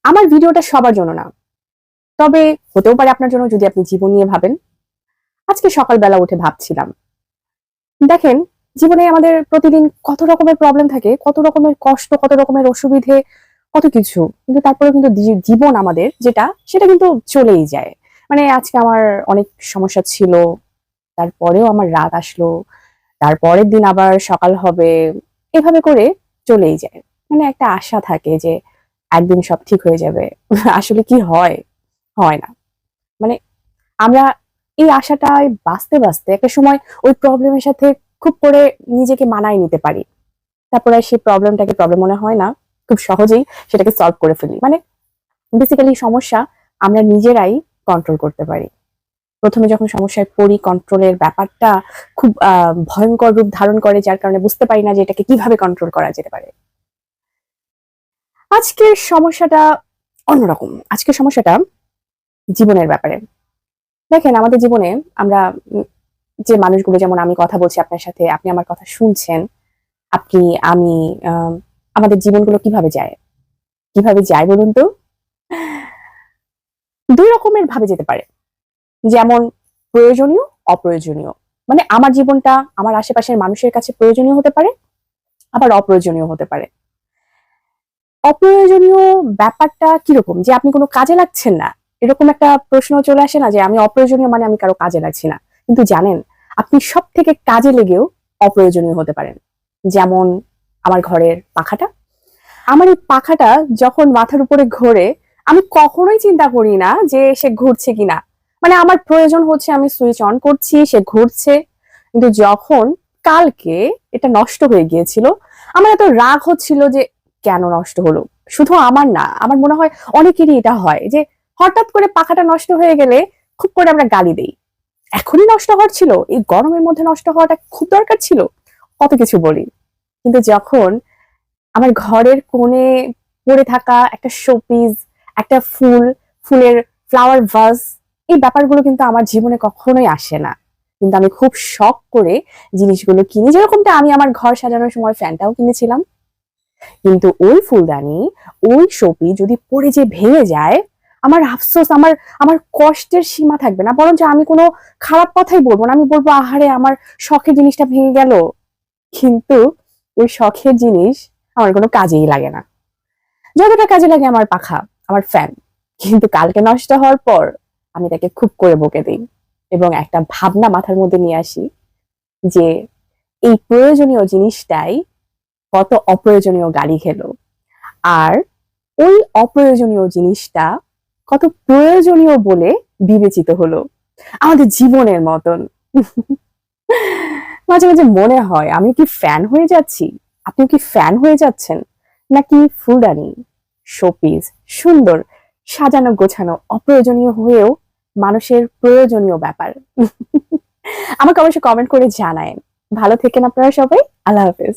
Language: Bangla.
আমার ভিডিওটা সবার জন্য না, তবে হতেও পারে আপনার জন্য যদি আপনি জীবন নিয়ে ভাবেন। আজকে সকালবেলা উঠে ভাবছিলাম, দেখেন, জীবনে আমাদের প্রতিদিন কত রকমের প্রবলেম থাকে, কত রকমের কষ্ট, কত রকমের অসুবিধে, কত কিছু, কিন্তু তারপরে কিন্তু জীবন আমাদের যেটা সেটা কিন্তু চলেই যায়। মানে আজকে আমার অনেক সমস্যা ছিল, তারপরেও আমার রাত আসলো, তারপরের দিন আবার সকাল হবে, এভাবে করে চলেই যায়। মানে একটা আশা থাকে যে একদিন সব ঠিক হয়ে যাবে। আসলে কি হয়? হয় না। মানে আমরা এই আশাটায় বাঁচতে বাঁচতে একটা সময় ওই প্রবলেমের সাথে খুব করে নিজেকে মানায় নিতে পারি। তারপরে সেই প্রবলেমটাকে প্রবলেম মনে হয় না, খুব সহজেই সেটাকে সলভ করে ফেলি। মানে বেসিক্যালি সমস্যা আমরা নিজেরাই কন্ট্রোল করতে পারি। প্রথমে যখন সমস্যায় পড়ি, কন্ট্রোলের ব্যাপারটা খুব ভয়ঙ্কর রূপ ধারণ করে, যার কারণে বুঝতে পারি না যে এটাকে কিভাবে কন্ট্রোল করা যেতে পারে। আজকের সমস্যাটা অন্যরকম। আজকের সমস্যাটা জীবনের ব্যাপারে। দেখেন, আমাদের জীবনে আমরা যে মানুষগুলো, যেমন আমি কথা বলছি আপনার সাথে, আপনি আমার কথা শুনছেন, আপনি, আমি, আহ, আমাদের জীবনগুলো কিভাবে যায়? কিভাবে যায় বলুন তো? দুই রকমের ভাবে যেতে পারে। যেমন প্রয়োজনীয়, অপ্রয়োজনীয়। মানে আমার জীবনটা আমার আশেপাশের মানুষের কাছে প্রয়োজনীয় হতে পারে, আবার অপ্রয়োজনীয় হতে পারে। অপ্রয়োজনীয় ব্যাপারটা কিরকম? যে আপনি কোনো কাজে লাগছেন না, এরকম একটা প্রশ্ন চলে আসে না, যে আমি অপ্রয়োজনীয় মানে আমি কারো কাজে লাগছি না। কিন্তু জানেন, আপনি সব থেকে কাজে লেগেও অপ্রয়োজনীয় হতে পারেন। যেমন আমার ঘরের পাখাটা। আমার এই পাখাটা যখন মাথার উপরে ঘোরে, আমি কখনোই চিন্তা করি না যে সে ঘুরছে কিনা। মানে আমার প্রয়োজন হচ্ছে, আমি সুইচ অন করছি, সে ঘুরছে। কিন্তু যখন কালকে এটা নষ্ট হয়ে গিয়েছিল, আমার এত রাগ হচ্ছিল যে কেন নষ্ট হলো। শুধু আমার না, আমার মনে হয় অনেকেরই এটা হয়, যে হঠাৎ করে পাখাটা নষ্ট হয়ে গেলে খুব করে আমরা গালি দেই। এখনই নষ্ট হওয়ার ছিল, এই গরমের মধ্যে নষ্ট হওয়াটা খুব দরকার ছিল, কত কিছু বলি। কিন্তু যখন আমার ঘরের কোণে পড়ে থাকা একটা শোপিস, একটা ফুলের ফ্লাওয়ার ভাস, এই ব্যাপারগুলো কিন্তু আমার জীবনে কখনোই আসে না। কিন্তু আমি খুব শখ করে জিনিসগুলো কিনি, যেরকমটা আমি আমার ঘর সাজানোর সময় ফ্যানটাও কিনেছিলাম। কিন্তু ওই ফুলদানি, ওই শোপি যদি পড়ে যে ভেঙে যায়, আমার আফসোস, আমার আমার কষ্টের সীমা থাকবে না। বরঞ্চ আমি কোনো খারাপ কথাই বলবো না, আমি বলবো আহারে আমার শখের জিনিসটা ভেঙে গেল। কিন্তু ওই শখের জিনিস আমার কোনো কাজেই লাগে না, যতটা কাজে লাগে আমার পাখা, আমার ফ্যান। কিন্তু কালকে নষ্ট হওয়ার পর আমি তাকে খুব করে বকে দিই, এবং একটা ভাবনা মাথার মধ্যে নিয়ে আসি যে এই প্রয়োজনীয় জিনিসটাই কত অপ্রয়োজনীয় গালি খেলো, আর ওই অপ্রয়োজনীয় জিনিসটা কত প্রয়োজনীয় বলে বিবেচিত হলো, আমাদের জীবনের মতন। মাঝে মাঝে মনে হয় আমি কি ফ্যান হয়ে যাচ্ছি, আপনি কি ফ্যান হয়ে যাচ্ছেন, নাকি ফুলদানি, শোপিস, সুন্দর সাজানো গোছানো অপ্রয়োজনীয় হয়েও মানুষের প্রয়োজনীয় ব্যাপার। আমাকে অবশ্যই কমেন্ট করে জানায়েন। ভালো থেকেন আপনারা সবাই। আল্লাহ হাফেজ।